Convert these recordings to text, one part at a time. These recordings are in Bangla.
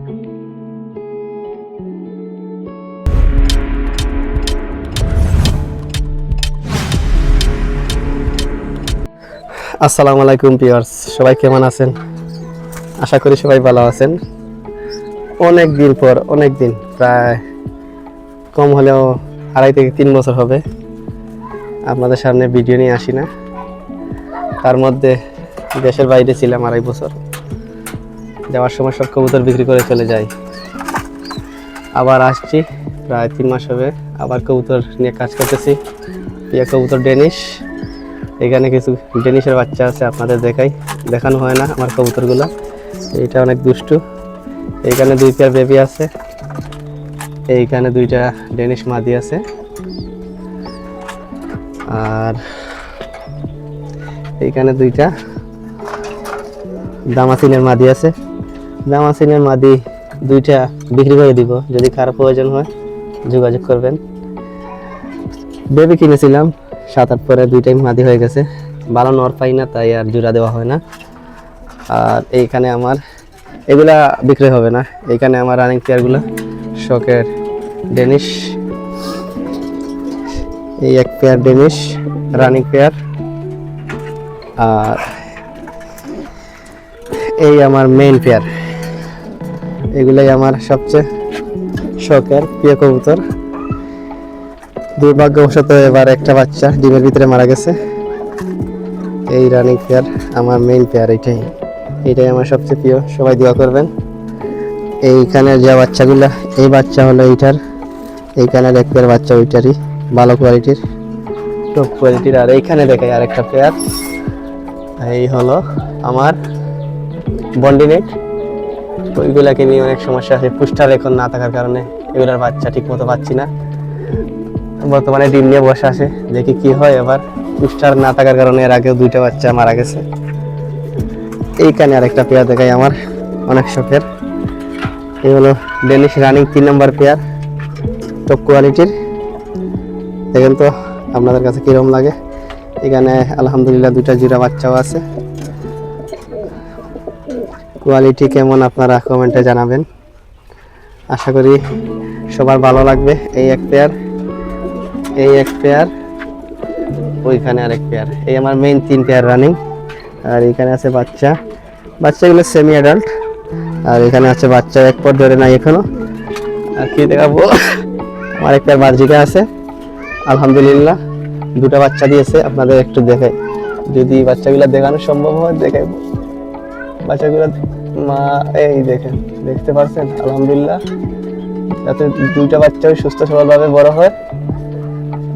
আসসালামু আলাইকুম ভিউয়ার্স, সবাই কেমন আছেন? আশা করি সবাই ভালো আছেন। অনেক দিন পর, অনেক দিন, প্রায় কম হলেও 2.5 থেকে 3 বছর হবে আপনাদের সামনে ভিডিও নিয়ে আসি না। তার মধ্যে দেশের বাইরে ছিলাম 2.5 বছর। যাওয়ার সময় সব কবুতর বিক্রি করে চলে যাই। আবার আসছি, প্রায় 3 মাস হবে। আবার কবুতর নিয়ে কাজ করতেছি। প্রিয় কবুতর ডেনিশ। এখানে কিছু ডেনিশের বাচ্চা আছে, আপনাদের দেখানো হয় না আমার কবুতরগুলো। এইটা অনেক দুষ্টু। এইখানে 2 পেয়ার বেবি আছে, এইখানে 2টা ডেনিশ মাদি আছে, আর এইখানে 2টা দামাসিনের মাদি আছে। দামাসিনের মাদি 2টা বিক্রি করে দিব, যদি কারো প্রয়োজন হয় যোগাযোগ করবেন। বেবি কিনেছিলাম 7-8 পরে, 2টাই মাদি হয়ে গেছে। ভালো নর পাই না, তাই আর জোড়া দেওয়া হয় না। আর এইখানে আমার এগুলা বিক্রি হবে না। এইখানে আমার রানিং পেয়ারগুলো শখের ডেনিশ। এই 1 পেয়ার ডেনিশ রানিং পেয়ার, আর এই আমার মেইন পেয়ার। এগুলাই আমার সবচেয়ে শখের প্রিয় কবুতর। দুর্ভাগ্যবশত এবার একটা বাচ্চা ডিমের ভিতরে মারা গেছে। এই রানিং পেয়ার আমার মেইন পেয়ার, এইটাই আমার সবচেয়ে প্রিয়। সবাই দোয়া করবেন। এইখানে যে বাচ্চাগুলা, এই বাচ্চা হলো এইটার, এইখানে 1 পেয়ার বাচ্চা ওইটারই, ভালো কোয়ালিটির, টপ কোয়ালিটির। আর এইখানে দেখাই আরেকটা পেয়ার, এই হলো আমার বন্ডিনেট। ওইগুলাকে নিয়ে অনেক সমস্যা আছে, পুষ্টার এখন না থাকার কারণে এগুলার বাচ্চা ঠিক মতো পাচ্ছি না। বর্তমানে ডিম নিয়ে বসে আছে, দেখি কি হয়। এবার পুষ্টার না থাকার কারণে এর আগেও 2টা বাচ্চা মারা গেছে। এইখানে আরেকটা পেয়ার দেখাই আমার অনেক শখের। এই হলো ডেনিশ রানিং 3 নম্বর পেয়ার, টপ কোয়ালিটির। দেখেন তো আপনাদের কাছে কিরকম লাগে। এখানে আলহামদুলিল্লাহ 2টা জোড়া বাচ্চাও আছে। কোয়ালিটি কেমন আপনারা কমেন্টে জানাবেন। আশা করি সবার ভালো লাগবে। এই 1 পেয়ার, এই 1 পেয়ার, ওইখানে আরেক পেয়ার। এই আমার মেইন 3 পেয়ার রানিং। আর এখানে আছে বাচ্চাগুলো সেমি অ্যাডাল্ট। আর এখানে আছে বাচ্চা 1 পর ধরে নাই এখনো। আর কি দেখাবো, আমার 1 পেয়ার বার্জিকা আছে, আলহামদুলিল্লাহ 2টা বাচ্চা দিয়েছে। আপনাদের একটু দেখাই, যদি বাচ্চাগুলো দেখানো সম্ভব হয় দেখাইব। বাচ্চাগুলো মা এই দেখেন, দেখতে পাচ্ছেন, আলহামদুলিল্লাহ। যাতে 2টা বাচ্চাও সুস্থ সবলভাবে বড় হয়,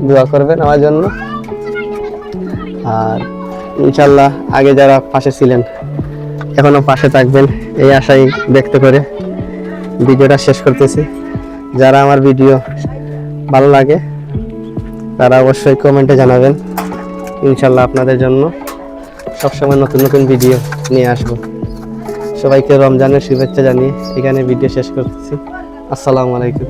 দোয়া করবেন আমার জন্য। আর ইনশাল্লাহ আগে যারা পাশে ছিলেন এখনো পাশে থাকবেন, এই আশাই ব্যক্ত করে ভিডিওটা শেষ করতেছি। যারা আমার ভিডিও ভালো লাগে তারা অবশ্যই কমেন্টে জানাবেন। ইনশাল্লাহ আপনাদের জন্য সবসময় নতুন নতুন ভিডিও নিয়ে আসবো। সবাইকে রমজানের শুভেচ্ছা জানিয়ে এখানে ভিডিও শেষ করতেছি। আসসালামু আলাইকুম।